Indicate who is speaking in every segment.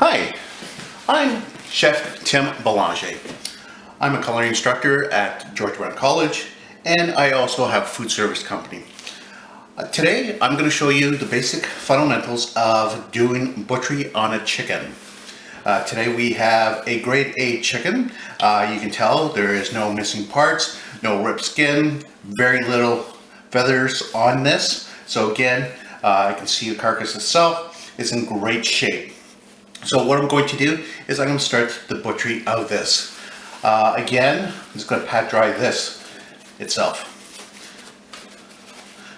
Speaker 1: Hi, I'm Chef Tim Belanger. I'm a culinary instructor at George Brown College, and I also have a food service company. Today, I'm going to show you the basic fundamentals of doing butchery on a chicken. Today we have a grade A chicken. You can tell there is no missing parts, no ripped skin, very little feathers on this. So again, I can see the carcass itself is in great shape. So what I'm going to do is I'm going to start the butchery of this. Again, I'm just going to pat dry this itself.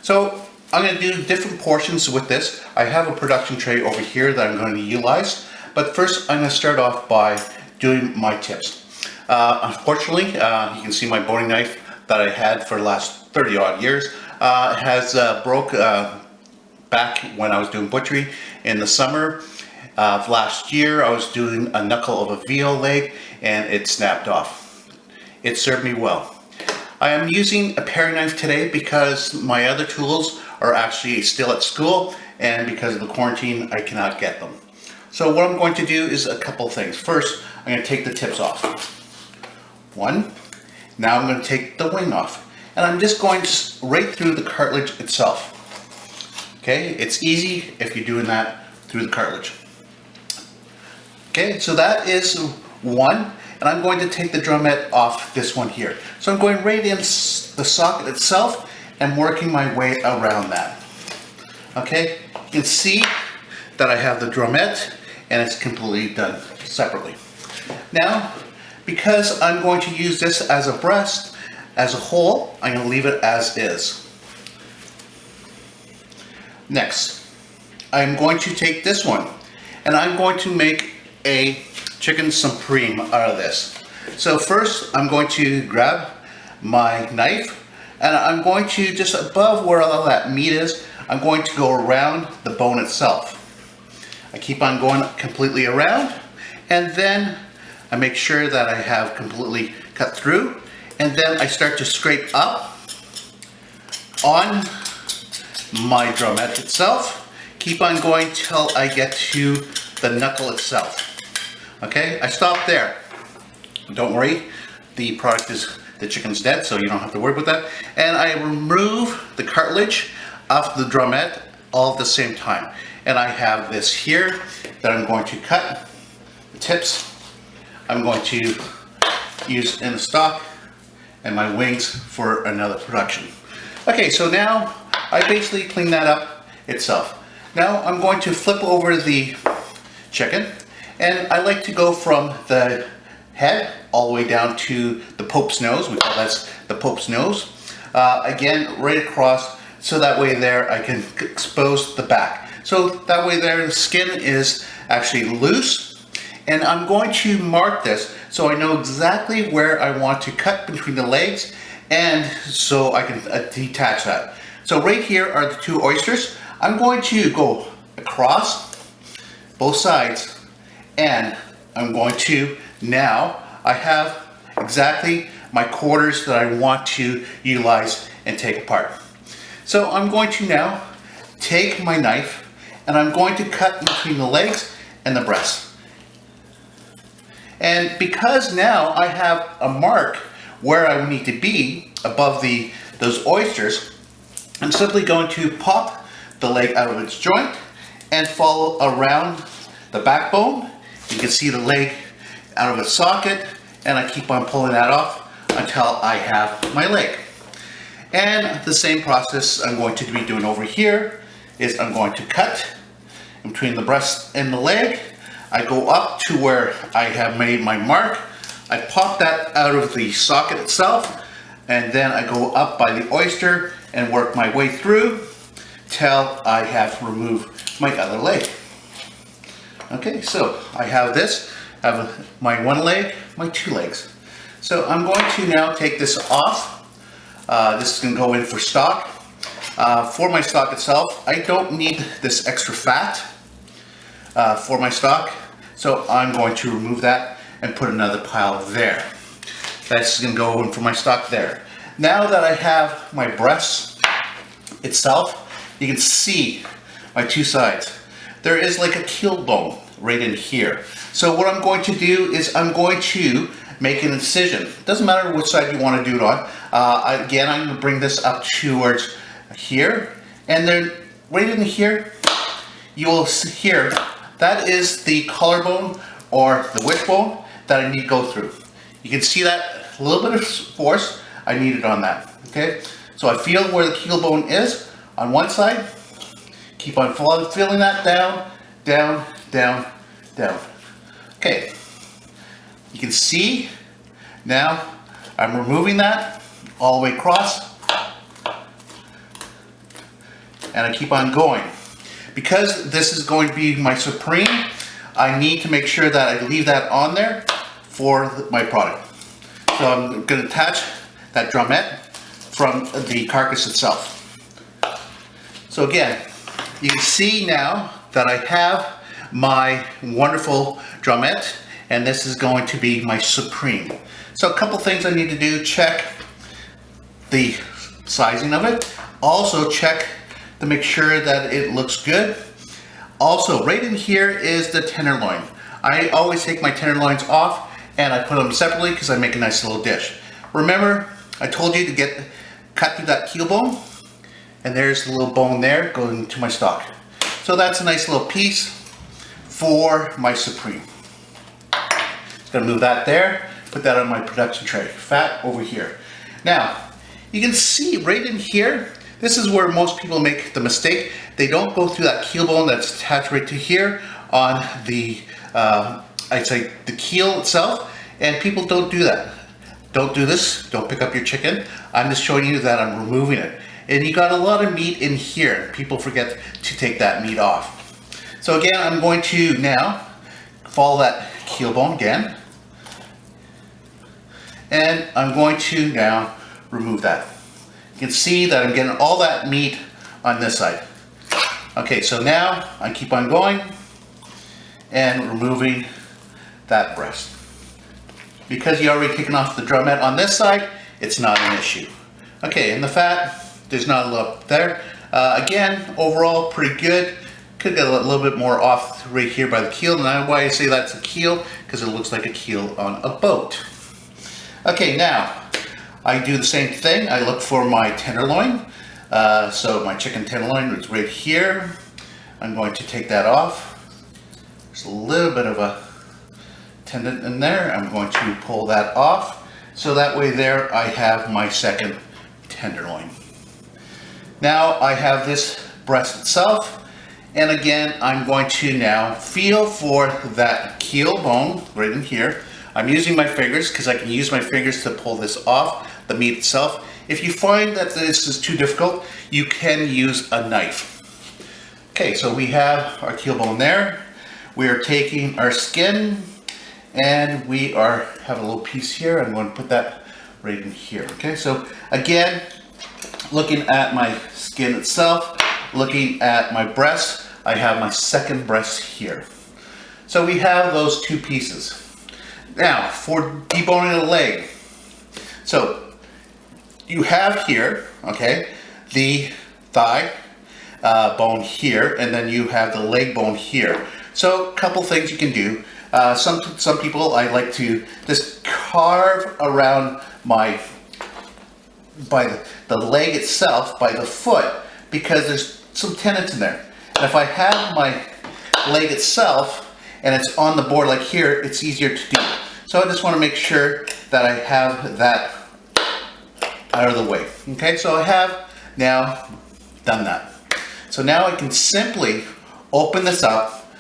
Speaker 1: So I'm going to do different portions with this. I have a production tray over here that I'm going to utilize, but first I'm going to start off by doing my tips. Unfortunately, you can see my boning knife that I had for the last 30 odd years has broke back when I was doing butchery in the summer of last year. I was doing a knuckle of a veal leg and it snapped off. It served me well. I am using a paring knife today because my other tools are actually still at school, and because of the quarantine I cannot get them. So what I'm going to do is a couple things. First, I'm going to take the tips off. One. Now I'm going to take the wing off, and I'm just going right through the cartilage itself. Okay, it's easy if you're doing that through the cartilage. Okay, so that is one, and I'm going to take the drumette off this one here. So I'm going right in the socket itself and working my way around that. Okay, you can see that I have the drumette and it's completely done separately. Now, because I'm going to use this as a breast, as a whole, I'm going to leave it as is. Next, I'm going to take this one and I'm going to make a chicken supreme out of this. So first I'm going to grab my knife and I'm going to, just above where all that meat is, I'm going to go around the bone itself. I keep on going completely around, and then I make sure that I have completely cut through, and then I start to scrape up on my drumette itself. Keep on going till I get to the knuckle itself. Okay, I stop there. Don't worry, the product is, the chicken's dead, so you don't have to worry about that. And I remove the cartilage off the drumette all at the same time. And I have this here that I'm going to cut. The tips I'm going to use in the stock, and my wings for another production. Okay, so now I basically clean that up itself. Now I'm going to flip over the chicken, and I like to go from the head all the way down to the Pope's nose. We call that the Pope's nose. Again, right across, so that way there I can expose the back. So that way there the skin is actually loose, and I'm going to mark this so I know exactly where I want to cut between the legs, and so I can detach that. So right here are the two oysters. I'm going to go across both sides, and I'm going to, now I have exactly my quarters that I want to utilize and take apart. So I'm going to now take my knife and I'm going to cut between the legs and the breast. And because now I have a mark where I need to be above those oysters, I'm simply going to pop the leg out of its joint and follow around the backbone. You can see the leg out of its socket, and I keep on pulling that off until I have my leg. And the same process I'm going to be doing over here is I'm going to cut in between the breast and the leg. I go up to where I have made my mark. I pop that out of the socket itself, and then I go up by the oyster and work my way through till I have removed my other leg. Okay, so I have this, I have my one leg, my two legs. So I'm going to now take this off. This is going to go in for stock. For my stock itself, I don't need this extra fat for my stock, so I'm going to remove that and put another pile there. That's going to go in for my stock there. Now that I have my breast itself, you can see my two sides. There is like a keel bone right in here. So what I'm going to do is I'm going to make an incision. Doesn't matter which side you want to do it on. Again, I'm going to bring this up towards here, and then right in here, you will see here, that is the collarbone or the wishbone that I need to go through. You can see that a little bit of force I needed on that. Okay, so I feel where the keel bone is on one side. Keep on feeling that down, down, down, down. Okay, you can see now I'm removing that all the way across, and I keep on going. Because this is going to be my supreme, I need to make sure that I leave that on there for my product. So I'm going to attach that drumette from the carcass itself. So again, you can see now that I have my wonderful drumette, and this is going to be my supreme. So a couple things I need to do: check the sizing of it, also check to make sure that it looks good. Also, right in here is the tenderloin. I always take my tenderloins off and I put them separately because I make a nice little dish. Remember, I told you to cut through that keel bone, and there's the little bone there going to my stock. So that's a nice little piece for my supreme. Just gonna move that there, put that on my production tray. Fat over here. Now, you can see right in here, this is where most people make the mistake. They don't go through that keel bone that's attached right to here on the, I'd say the keel itself, and people don't do that. Don't do this, don't pick up your chicken. I'm just showing you that I'm removing it. And you got a lot of meat in here. People forget to take that meat off. So again, I'm going to now follow that keel bone again. And I'm going to now remove that. You can see that I'm getting all that meat on this side. Okay, so now I keep on going and removing that breast. Because you already taken off the drumette on this side, it's not an issue. Okay, and the fat, there's not a lot there. Again, overall pretty good. Could get a little bit more off right here by the keel. And that's why I say that's a keel, because it looks like a keel on a boat. Okay, now I do the same thing. I look for my tenderloin. So my chicken tenderloin is right here. I'm going to take that off. There's a little bit of a tendon in there. I'm going to pull that off. So that way there I have my second tenderloin. Now I have this breast itself. And again, I'm going to now feel for that keel bone right in here. I'm using my fingers because I can use my fingers to pull this off, the meat itself. If you find that this is too difficult, you can use a knife. Okay, so we have our keel bone there. We are taking our skin, and we have a little piece here. I'm going to put that right in here. Okay, so again, looking at my skin itself, looking at my breast, I have my second breast here. So we have those two pieces. Now, for deboning the leg, so you have here, okay, the thigh bone here, and then you have the leg bone here. So a couple things you can do. Some people, I like to just carve around by the leg itself, by the foot, because there's some tendons in there. And if I have my leg itself and it's on the board like here, it's easier to do. So I just want to make sure that I have that out of the way. Okay, so I have now done that. So now I can simply open this up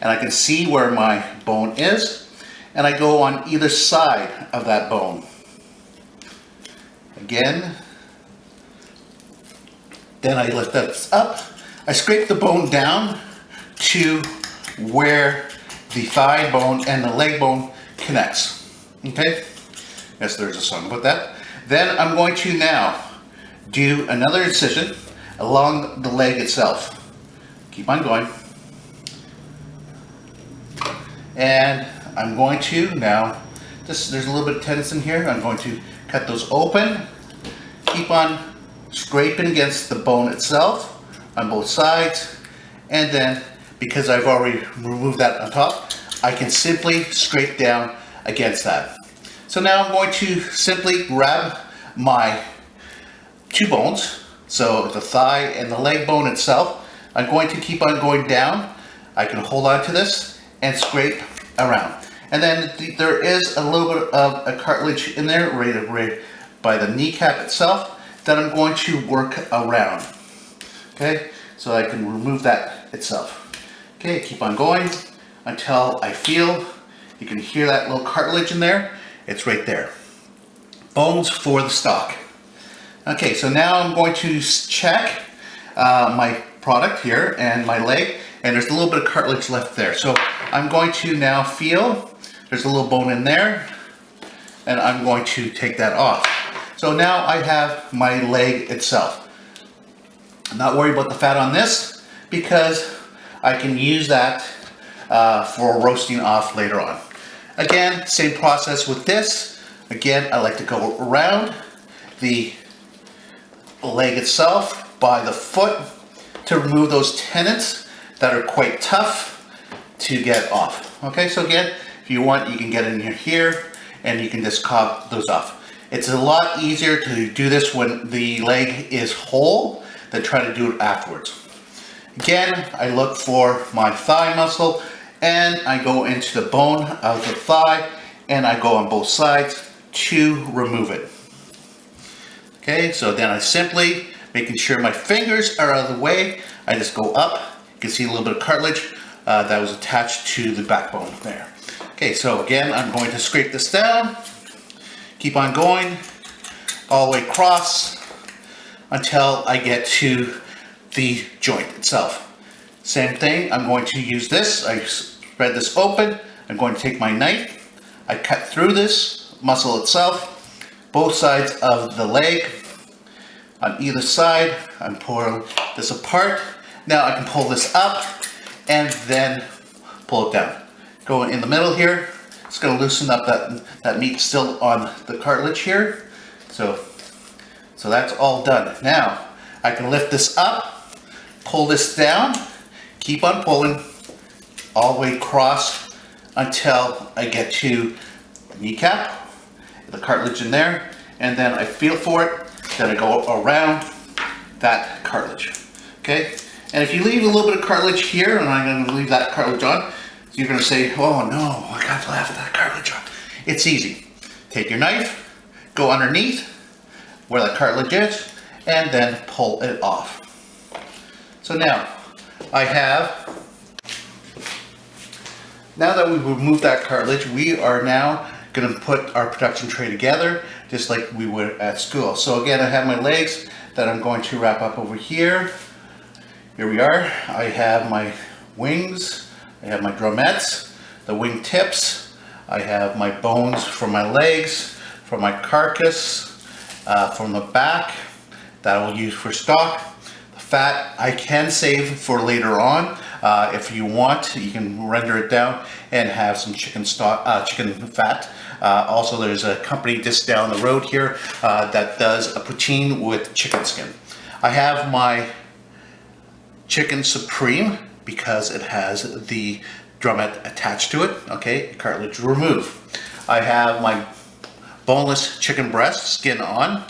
Speaker 1: and I can see where my bone is, and I go on either side of that bone. Again, then I lift this up. I scrape the bone down to where the thigh bone and the leg bone connects. Okay? Yes, there's a song about that. Then I'm going to now do another incision along the leg itself. Keep on going. And I'm going to now, there's a little bit of tendons in here. I'm going to cut those open. Keep on scraping against the bone itself on both sides, and then because I've already removed that on top, I can simply scrape down against that. So now I'm going to simply grab my 2 bones, so the thigh and the leg bone itself. I'm going to keep on going down. I can hold on to this and scrape around. And then there is a little bit of a cartilage in there right by the kneecap itself that I'm going to work around. Okay, so I can remove that itself. Okay, keep on going until I feel, you can hear that little cartilage in there. It's right there. Bones for the stock. Okay, so now I'm going to check my product here and my leg, and there's a little bit of cartilage left there. So I'm going to now feel, there's a little bone in there, and I'm going to take that off. So now I have my leg itself. I'm not worried about the fat on this because I can use that for roasting off later on. Again, same process with this. Again, I like to go around the leg itself by the foot to remove those tendons that are quite tough to get off. Okay, so again, if you want, you can get in here and you can just carve those off. It's a lot easier to do this when the leg is whole than try to do it afterwards. Again, I look for my thigh muscle and I go into the bone of the thigh and I go on both sides to remove it. Okay, so then I simply, making sure my fingers are out of the way, I just go up. You can see a little bit of cartilage that was attached to the backbone there. Okay, so again, I'm going to scrape this down, keep on going all the way across until I get to the joint itself. Same thing, I'm going to use this. I spread this open. I'm going to take my knife. I cut through this muscle itself, both sides of the leg. On either side, I'm pulling this apart. Now I can pull this up and then pull it down. Going in the middle here, it's going to loosen up that meat still on the cartilage here. So that's all done. Now I can lift this up, pull this down, keep on pulling all the way across until I get to the kneecap, the cartilage in there, and then I feel for it, then I go around that cartilage. Okay, and if you leave a little bit of cartilage here, and I'm going to leave that cartilage on, you're going to say, oh no, I got to left that cartilage on. It's easy. Take your knife, go underneath where the cartilage is, and then pull it off. So now that we've removed that cartilage, we are now going to put our production tray together just like we would at school. So again, I have my legs that I'm going to wrap up over here. Here we are. I have my wings, I have my drumettes, the wing tips, I have my bones from my legs, from my carcass, from the back that I will use for stock. The fat I can save for later on. If you want, you can render it down and have some chicken stock, chicken fat. Also, there's a company just down the road here that does a poutine with chicken skin. I have my chicken supreme because it has the drumette attached to it. Okay, cartilage remove. I have my boneless chicken breast, skin on,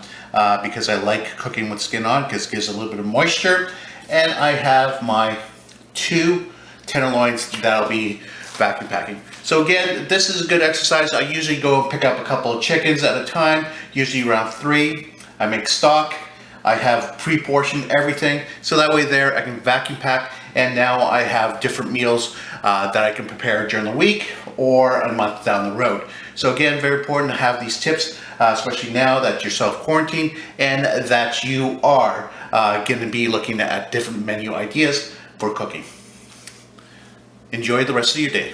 Speaker 1: because I like cooking with skin on because it gives a little bit of moisture. And I have my 2 tenderloins that I'll be vacuum packing. So again, this is a good exercise. I usually go and pick up a couple of chickens at a time, usually around 3. I make stock. I have pre-portioned everything, so that way there I can vacuum pack, and now I have different meals that I can prepare during the week or a month down the road. So again, very important to have these tips, especially now that you're self-quarantined and that you are going to be looking at different menu ideas for cooking. Enjoy the rest of your day.